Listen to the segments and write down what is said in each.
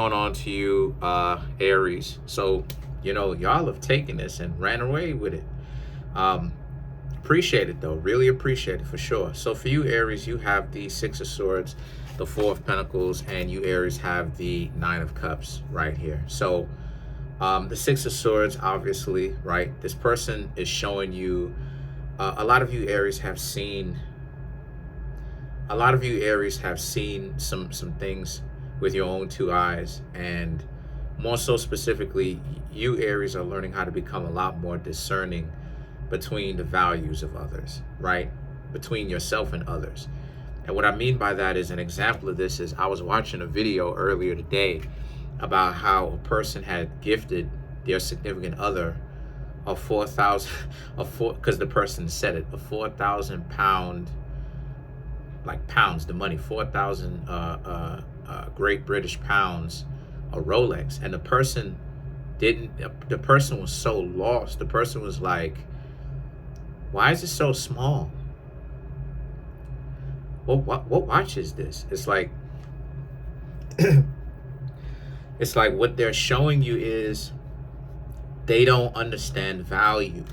Going on to you, Aries. So, y'all have taken this and ran away with it. Um, Appreciate it though. Really appreciate it for sure. So for you, Aries, you have the Six of Swords, the Four of Pentacles, and you, Aries, have the Nine of Cups right here. So the Six of Swords, obviously, right? This person is showing you, a lot of you, Aries, have seen some things with your own two eyes, and more so specifically, you, Aries, are learning how to become a lot more discerning between the values of others, right? Between yourself and others. And what I mean by that is, an example of this is, I was watching a video earlier today about how a person had gifted their significant other a 4,000, because the person said it, a 4,000 pound, like pounds, the money, 4,000 Great British pounds, a Rolex. And the person was so lost. The person was like, why is it so small? What watch is this? It's like, it's like what they're showing you is they don't understand value.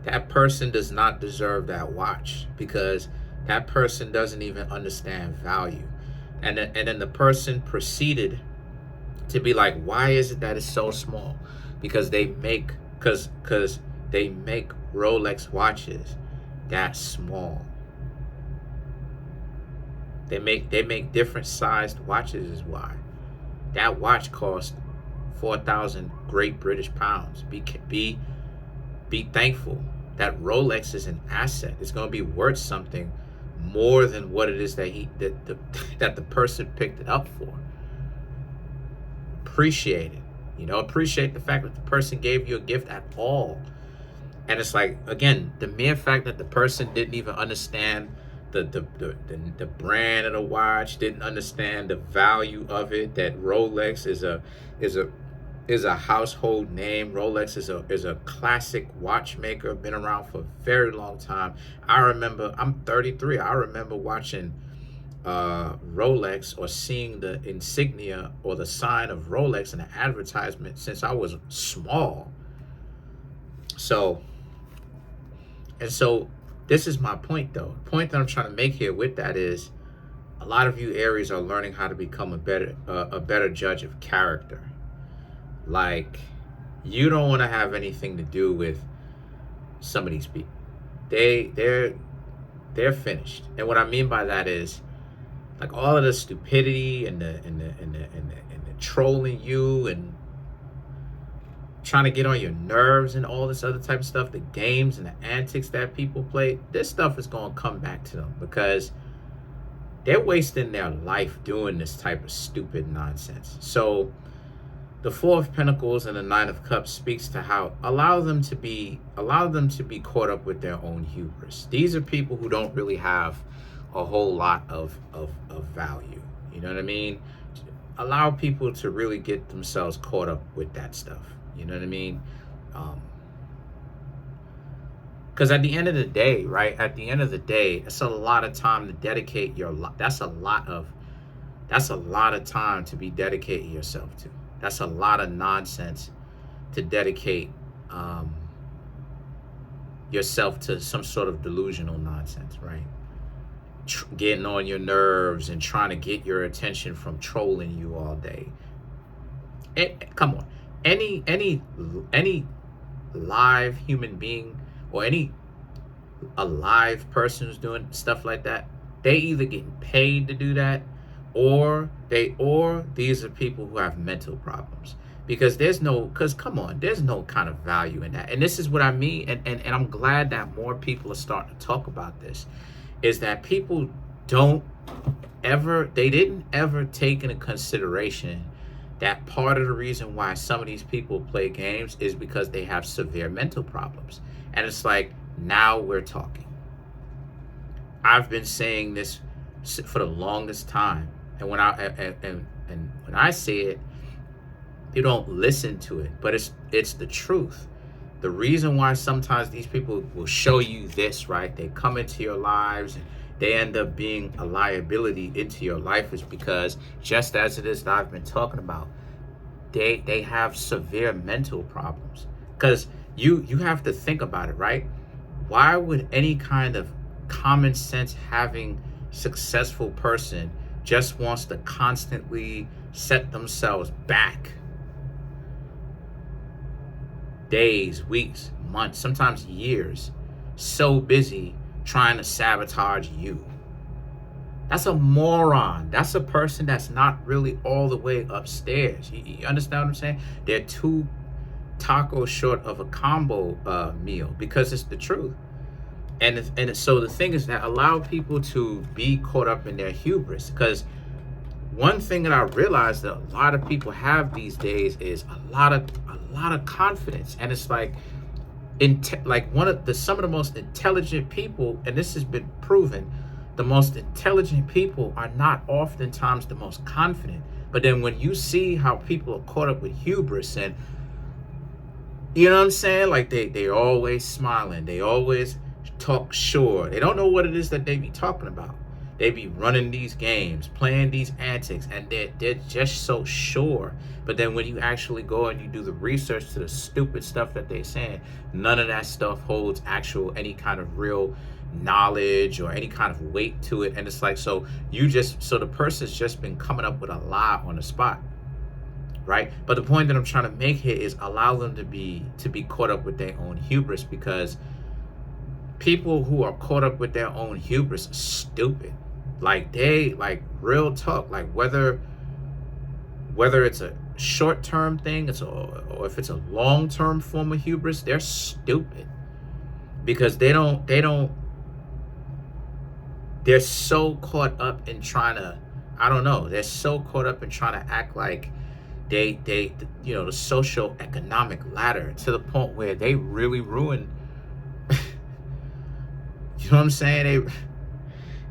That person does not deserve that watch, because that person doesn't even understand value. And then the person proceeded to be like, why is it that it's so small? Because they make they make Rolex watches that small. They make different sized watches is why. That watch cost 4,000 Great British pounds. Be thankful that Rolex is an asset. It's going to be worth something more than what it is that the person picked it up for. Appreciate it. Appreciate the fact that the person gave you a gift at all. And it's like, again, the mere fact that the person didn't even understand the brand of the watch, didn't understand the value of it, that Rolex is a household name. Rolex is a classic watchmaker, been around for a very long time. I remember, I'm 33. I remember watching Rolex, or seeing the insignia or the sign of Rolex in an advertisement since I was small. So this is my point though. The point that I'm trying to make here with that is, a lot of you, Aries, are learning how to become a better judge of character. Like, you don't want to have anything to do with some of these people. They're finished. And what I mean by that is, like, all of the stupidity and the trolling you and trying to get on your nerves and all this other type of stuff, the games and the antics that people play, this stuff is going to come back to them, because they're wasting their life doing this type of stupid nonsense. So the Four of Pentacles and the Nine of Cups speaks to how allow them to be caught up with their own hubris. These are people who don't really have a whole lot of value. You know what I mean? Allow people to really get themselves caught up with that stuff. You know what I mean? Because at the end of the day, right? At the end of the day, it's a lot of time to dedicate your life. That's a lot of time to be dedicating yourself to. That's a lot of nonsense to dedicate yourself to some sort of delusional nonsense, right? Getting on your nerves and trying to get your attention from trolling you all day. Come on. Any live human being, or any alive person who's doing stuff like that, they either getting paid to do that, or these are people who have mental problems, because come on, there's no kind of value in that. And this is what I mean, and I'm glad that more people are starting to talk about this, is that people didn't ever take into consideration that part of the reason why some of these people play games is because they have severe mental problems. And it's like, now we're talking. I've been saying this for the longest time, and when I say it, you don't listen to it, but it's the truth. The reason why sometimes these people will show you this, right? They come into your lives and they end up being a liability into your life is because, just as it is that I've been talking about, they have severe mental problems. Because you have to think about it, right? Why would any kind of common sense having successful person just wants to constantly set themselves back days, weeks, months, sometimes years, so busy trying to sabotage you? That's a moron. That's a person that's not really all the way upstairs. You understand what I'm saying? They're two tacos short of a combo meal, because it's the truth. And so the thing is that allow people to be caught up in their hubris, because one thing that I realized that a lot of people have these days is a lot of confidence, and it's like some of the most intelligent people, and this has been proven, the most intelligent people are not oftentimes the most confident. But then when you see how people are caught up with hubris, and you know what I'm saying, like they're always smiling, they always talk sure, they don't know what it is that they be talking about. They be running these games, playing these antics, and they're just so sure. But then when you actually go and you do the research to the stupid stuff that they're saying, none of that stuff holds any kind of real knowledge or any kind of weight to it. And it's like, so the person's just been coming up with a lie on the spot, right? But the point that I'm trying to make here is allow them to be caught up with their own hubris, because people who are caught up with their own hubris are stupid. Like real talk, like whether it's a short-term thing, or if it's a long-term form of hubris, they're stupid, because they're so caught up in trying to, I don't know, they're so caught up in trying to act like they the social economic ladder, to the point where they really ruin you know what I'm saying,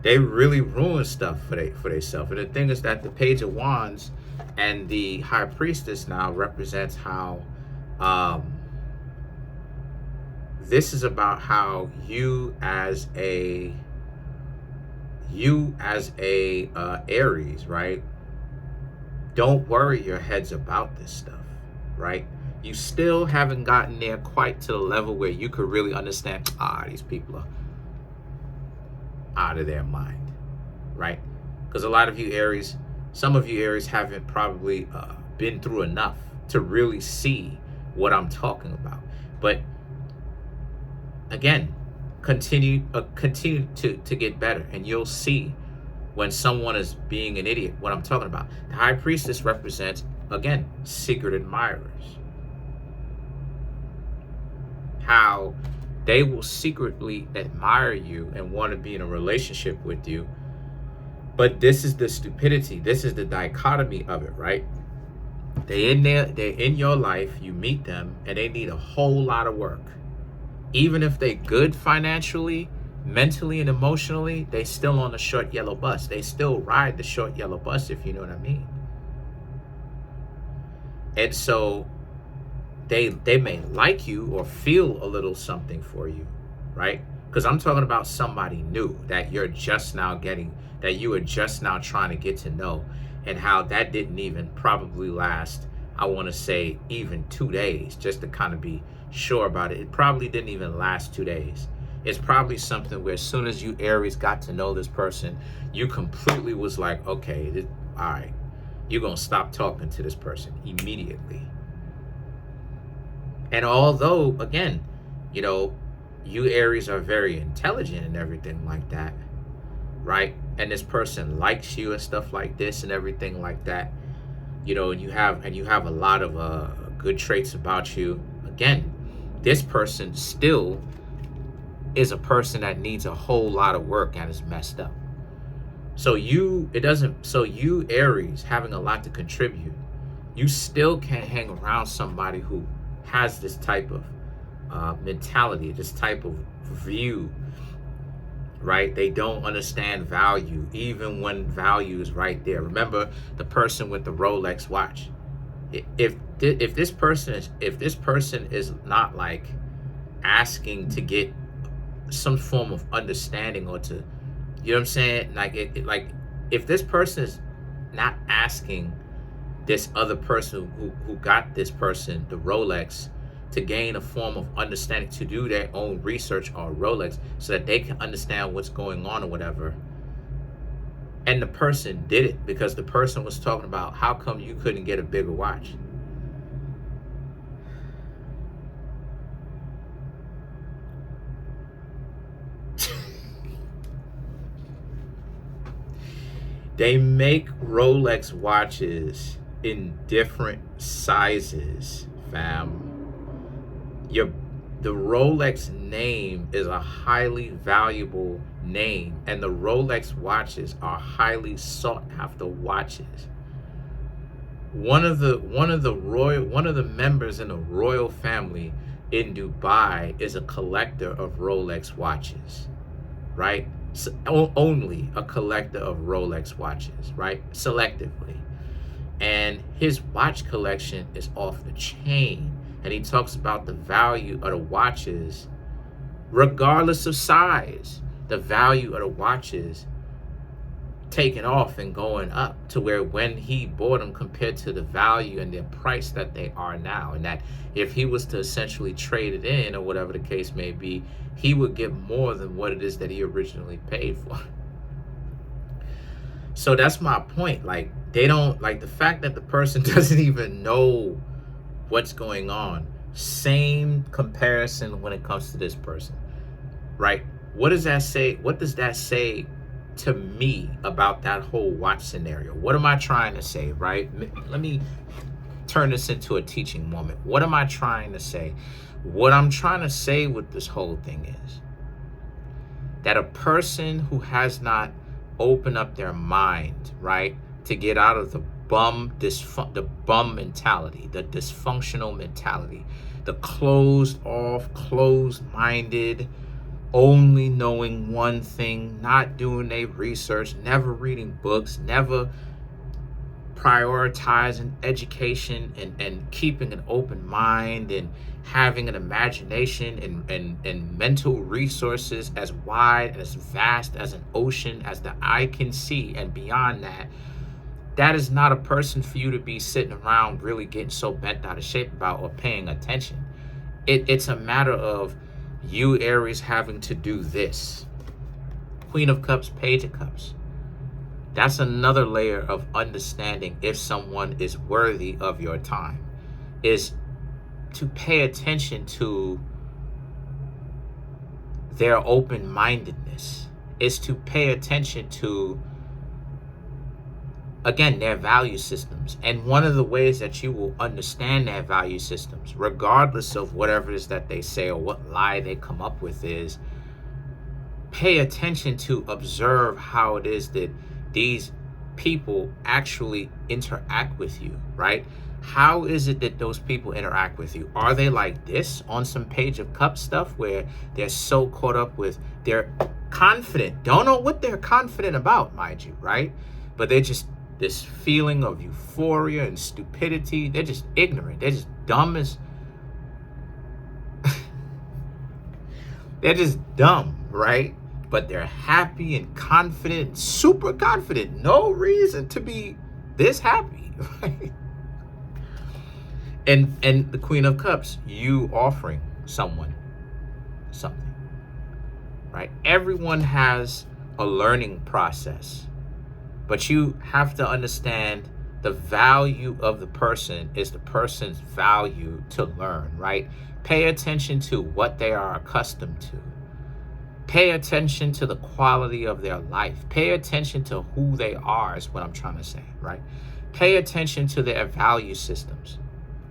they really ruin stuff for themselves. And the thing is that the Page of Wands and the High Priestess now represents how this is about how you as a Aries, right? Don't worry your heads about this stuff, right? You still haven't gotten there quite to the level where you could really understand, these people are out of their mind, right? Because a lot of you Aries, some of you Aries haven't probably been through enough to really see what I'm talking about. But again, continue to get better, and you'll see when someone is being an idiot what I'm talking about. The High Priestess represents, again, secret admirers. How they will secretly admire you and want to be in a relationship with you. But this is the stupidity. This is the dichotomy of it, right? They're in your life, you meet them, and they need a whole lot of work. Even if they're good financially, mentally, and emotionally, they still on the short yellow bus. They still ride the short yellow bus, if you know what I mean. And so they may like you or feel a little something for you, right? Because I'm talking about somebody new that you're just now getting, that you are just now trying to get to know, and how that didn't even probably last, I want to say, even 2 days, just to kind of be sure about it. It probably didn't even last 2 days. It's probably something where as soon as you Aries got to know this person, you completely was like, okay, all right, you're going to stop talking to this person immediately. And although, again, you Aries are very intelligent and everything like that, right? And this person likes you and stuff like this and everything like that, and you have a lot of good traits about you. Again, this person still is a person that needs a whole lot of work and is messed up. So you Aries having a lot to contribute, you still can't hang around somebody who has this type of mentality, this type of view, right? They don't understand value, even when value is right there. Remember the person with the Rolex watch. If this person is not like asking to get some form of understanding or to You know what I'm saying? Like like if this person is not asking this other person who got this person the Rolex to gain a form of understanding, to do their own research on Rolex so that they can understand what's going on or whatever. And the person did it because the person was talking about how come you couldn't get a bigger watch. They make Rolex watches in different sizes, fam. The Rolex name is a highly valuable name, and the Rolex watches are highly sought after watches. One of the members in the royal family in Dubai is a collector of Rolex watches, right? So, only a collector of Rolex watches, right? Selectively. And his watch collection is off the chain. And he talks about the value of the watches, regardless of size, the value of the watches taking off and going up to where when he bought them compared to the value and the price that they are now. And that if he was to essentially trade it in or whatever the case may be, he would get more than what it is that he originally paid for. So that's my point. Like, they don't, like, the fact that the person doesn't even know what's going on. Same comparison when it comes to this person, right? What does that say? What does that say to me about that whole watch scenario? What am I trying to say, right? Let me turn this into a teaching moment. What am I trying to say? What I'm trying to say with this whole thing is that a person who has not opened up their mind, right, to get out of the bum mentality, the dysfunctional mentality, the closed off, closed-minded, only knowing one thing, not doing their research, never reading books, never prioritizing education and keeping an open mind and having an imagination and mental resources as wide and as vast as an ocean as the eye can see, and beyond that. That is not a person for you to be sitting around really getting so bent out of shape about or paying attention. It's a matter of you, Aries, having to do this. Queen of Cups, Page of Cups. That's another layer of understanding if someone is worthy of your time, is to pay attention to their open-mindedness, is to pay attention to, again, their value systems. And one of the ways that you will understand their value systems, regardless of whatever it is that they say or what lie they come up with, is pay attention to observe how it is that these people actually interact with you, right? How is it that those people interact with you? Are they like this on some Page of Cups stuff where they're so caught up with, they're confident, don't know what they're confident about, mind you, right? But they're just this feeling of euphoria and stupidity. They're just ignorant. They're just dumb as they're just dumb, right? But they're happy and confident, super confident. No reason to be this happy, right? And the Queen of Cups, you offering someone something, right? Everyone has a learning process, but you have to understand the value of the person is the person's value to learn, right? Pay attention to what they are accustomed to. Pay attention to the quality of their life. Pay attention to who they are is what I'm trying to say, right? Pay attention to their value systems.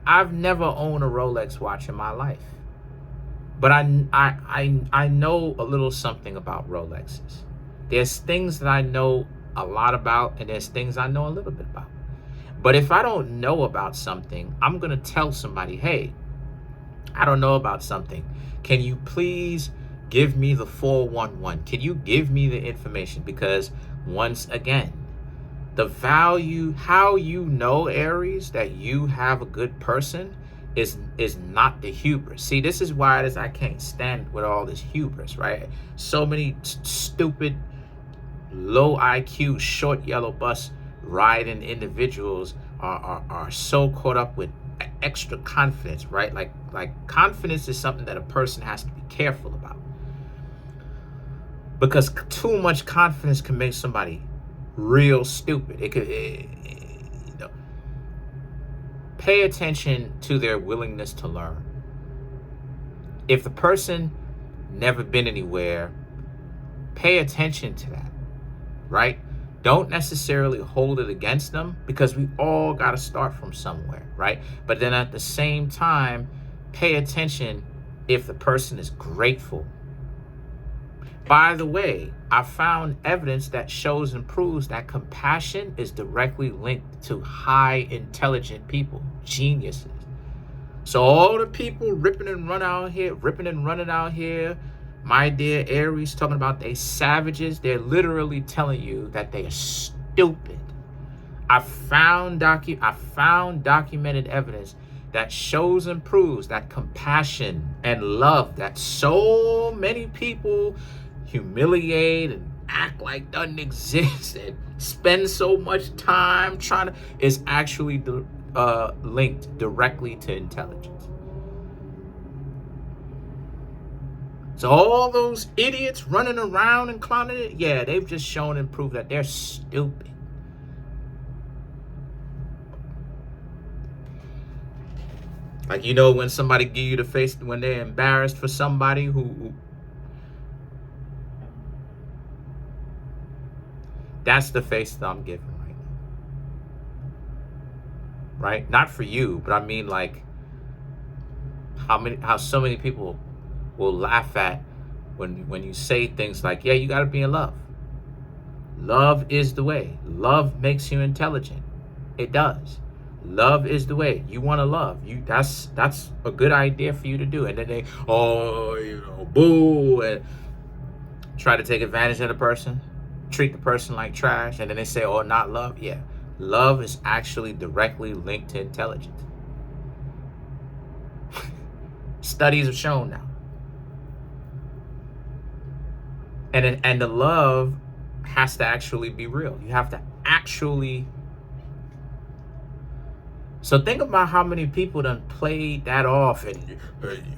I've never owned a Rolex watch in my life, but I know a little something about Rolexes. There's things that I know a lot about, and there's things I know a little bit about. But if I don't know about something, I'm going to tell somebody, hey, I don't know about something. Can you please give me the 411? Can you give me the information? Because once again, the value, how you know, Aries, that you have a good person is not the hubris. See, this is why it is I can't stand with all this hubris, right? So many stupid low IQ, short yellow bus riding individuals are so caught up with extra confidence, right? Like confidence is something that a person has to be careful about, because too much confidence can make somebody real stupid. It could, you know, pay attention to their willingness to learn. If the person never been anywhere, pay attention to that, right? Don't necessarily hold it against them, because we all got to start from somewhere, right? But then at the same time, pay attention if the person is grateful. By the way, I found evidence that shows and proves that compassion is directly linked to high intelligent people, geniuses. So all the people ripping and running out here, my dear Aries, talking about they savages, they're literally telling you that they are stupid. I found documented evidence that shows and proves that compassion and love that so many people humiliate and act like doesn't exist and spend so much time trying to, is actually linked directly to intelligence. So all those idiots running around and clowning it, yeah, they've just shown and proved that they're stupid. Like, you know, when somebody give you the face, when they're embarrassed for somebody who that's the face that I'm giving right now. Right? Not for you, but I mean, like, how so many people will laugh at when you say things like, yeah, you got to be in love. Love is the way. Love makes you intelligent. It does. Love is the way. You want to love. That's a good idea for you to do. And then they, boo, and try to take advantage of the person, treat the person like trash, and then they say, oh, not love. Yeah. Love is actually directly linked to intelligence. Studies have shown now. And the love has to actually be real. You have to actually. So think about how many people done played that off, and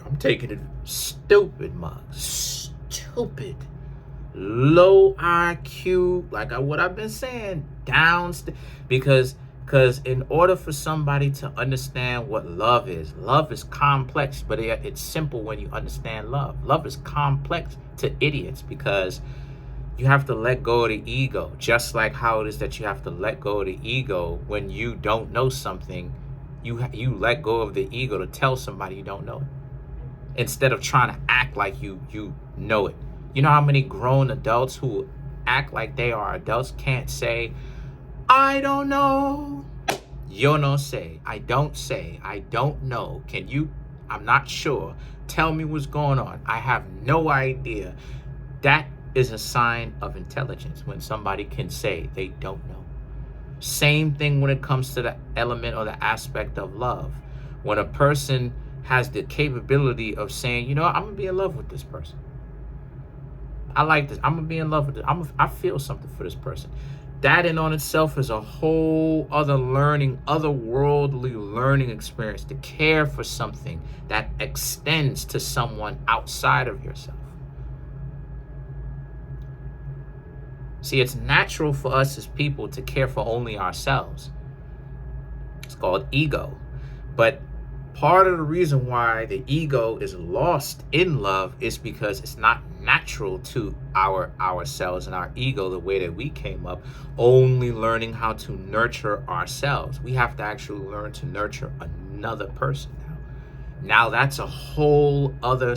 I'm taking it stupid, mugs, stupid, low IQ, like what I've been saying, because in order for somebody to understand what love is complex, but it's simple when you understand love. Love is complex to idiots, because you have to let go of the ego, just like how it is that you have to let go of the ego when you don't know something. You let go of the ego to tell somebody you don't know it, instead of trying to act like you know it. You know how many grown adults who act like they are adults can't say, I don't know. Yo no say. I don't know. Can you? I'm not sure. Tell me what's going on. I have no idea. That is a sign of intelligence, when somebody can say they don't know. Same thing when it comes to the element or the aspect of love. When a person has the capability of saying, you know, I'm going to be in love with this person. I like this. I'm going to be in love with this. I feel something for this person. That in on itself is a whole other otherworldly learning experience, to care for something that extends to someone outside of yourself. See, it's natural for us as people to care for only ourselves. It's called ego. But part of the reason why the ego is lost in love is because it's not natural to ourselves and our ego, the way that we came up, only learning how to nurture ourselves. We have to actually learn to nurture another person now. Now that's a whole other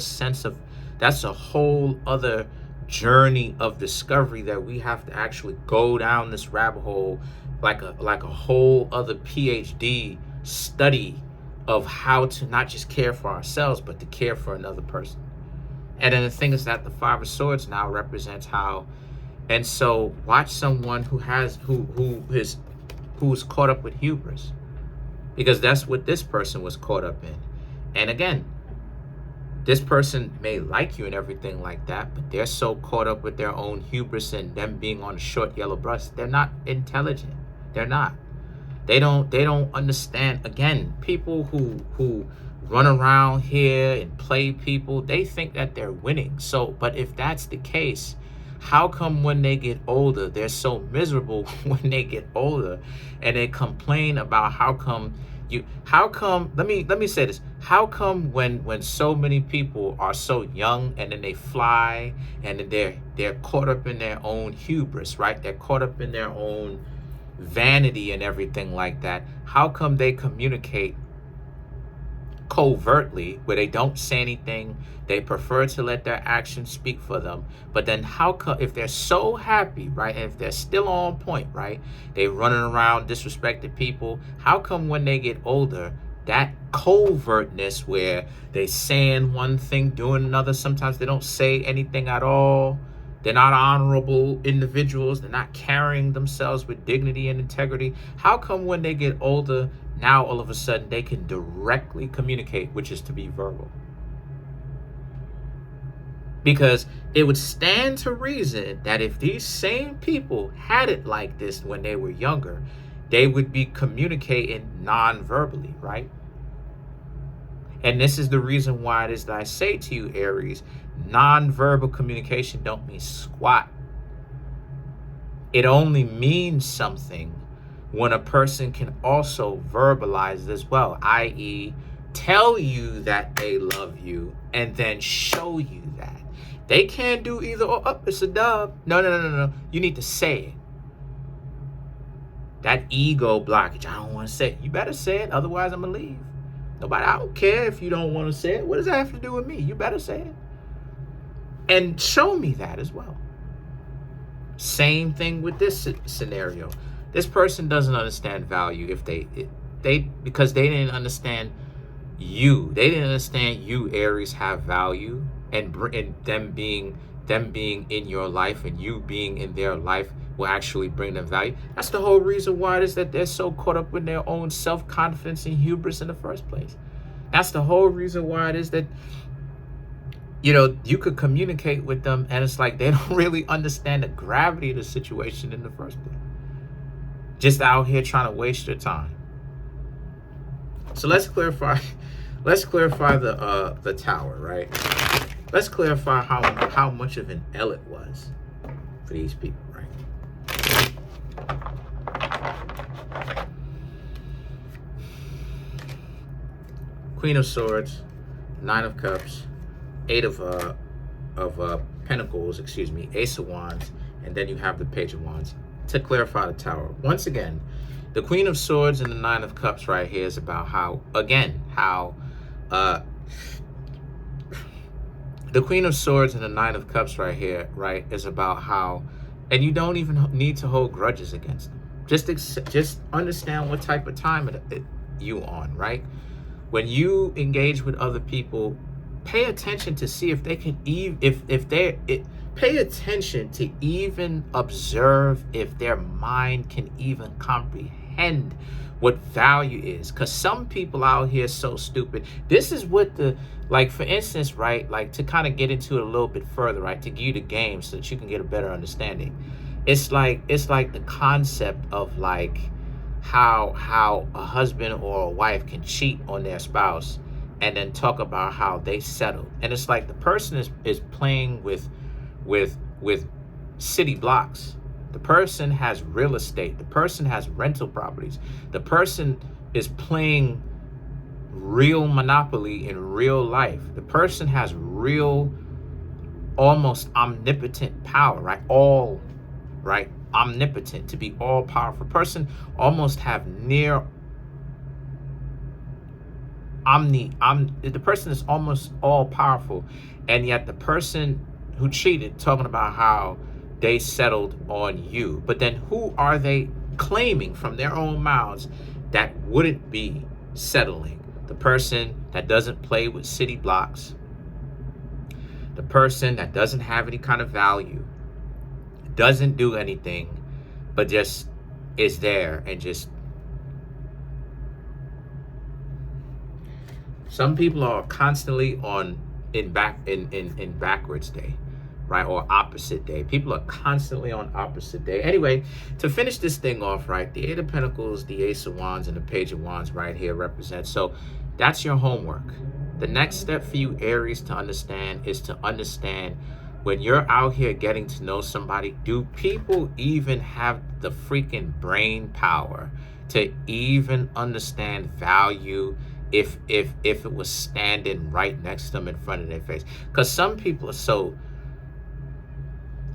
journey of discovery that we have to actually go down this rabbit hole, like a whole other PhD study of how to not just care for ourselves, but to care for another person. And then the thing is that the Five of Swords now represents how, and so watch someone who's caught up with hubris, because that's what this person was caught up in. And again, This person may like you and everything like that, but they're so caught up with their own hubris and them being on a short yellow bus. They're not intelligent. They're not. They don't understand. Again, people who run around here and play people, they think that they're winning. So, but if that's the case, how come when they get older, they're so miserable when they get older, and they complain about let me say this. How come when so many people are so young and then they fly and then they're caught up in their own hubris, right? They're caught up in their own vanity and everything like that. How come they communicate covertly where they don't say anything? They prefer to let their actions speak for them. But then how come, if they're so happy, right, and if they're still on point, right, they running around disrespecting people, how come when they get older, that covertness where they saying one thing, doing another, sometimes they don't say anything at all, they're not honorable individuals, they're not carrying themselves with dignity and integrity, how come when they get older, now all of a sudden they can directly communicate, which is to be verbal? Because it would stand to reason that if these same people had it like this when they were younger, they would be communicating non-verbally, right? And this is the reason why it is that I say to you, Aries, non-verbal communication don't mean squat. It only means something when a person can also verbalize it as well, i.e., tell you that they love you and then show you that. They can't do either or. Oh, it's a dub. No. You need to say it. That ego blockage. I don't want to say it. You better say it. Otherwise, I'm going to leave. I don't care if you don't want to say it. What does that have to do with me? You better say it. And show me that as well. Same thing with this scenario. This person doesn't understand value if because they didn't understand you. They didn't understand you, Aries, have value, and them being in your life and you being in their life will actually bring them value. That's the whole reason why it is that they're so caught up with their own self-confidence and hubris in the first place. That's the whole reason why it is that, you could communicate with them and it's like they don't really understand the gravity of the situation in the first place. Just out here trying to waste your time. So let's clarify the tower, right? Let's clarify how much of an L it was for these people, right? Queen of Swords, Nine of Cups, Eight of Pentacles, Ace of Wands, and then you have the Page of Wands. To clarify the tower, once again, the Queen of Swords and the Nine of Cups right here is about how the Queen of Swords and the Nine of Cups right here, right, is about how, and you don't even need to hold grudges against them. Just understand what type of time you on, right? When you engage with other people, pay attention to see if they can pay attention to even observe if their mind can even comprehend what value is. Because some people out here so stupid. This is what for instance, right, like to kind of get into it a little bit further, right, to give you the game so that you can get a better understanding. It's like the concept of like how a husband or a wife can cheat on their spouse and then talk about how they settled. And it's like the person is playing with city blocks. The person has real estate. The person has rental properties. The person is playing real Monopoly in real life. The person has real, almost omnipotent power, right? Omnipotent, to be all powerful. Person almost have near the person is almost all powerful, and yet the person who cheated talking about how they settled on you. But then who are they claiming from their own mouths that wouldn't be settling? The person that doesn't play with city blocks, the person that doesn't have any kind of value, doesn't do anything, but just is there and just. Some people are constantly on in backwards day, right? Or opposite day. People are constantly on opposite day. Anyway, to finish this thing off, right, the Eight of Pentacles, the Ace of Wands, and the Page of Wands right here represent. So that's your homework. The next step for you, Aries, to understand is to understand when you're out here getting to know somebody, do people even have the freaking brain power to even understand value if it was standing right next to them in front of their face? Because some people are so,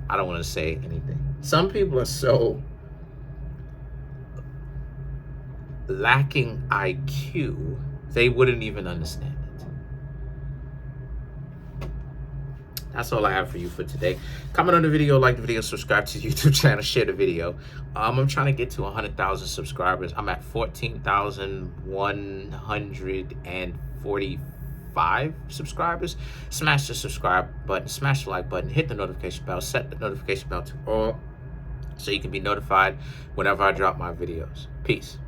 I don't want to say anything. Some people are so lacking IQ, they wouldn't even understand it. That's all I have for you for today. Comment on the video, like the video, subscribe to the YouTube channel, share the video. I'm trying to get to 100,000 subscribers. I'm at 14,145 subscribers. Smash the subscribe button, smash the like button, hit the notification bell, set the notification bell to all so you can be notified whenever I drop my videos. Peace.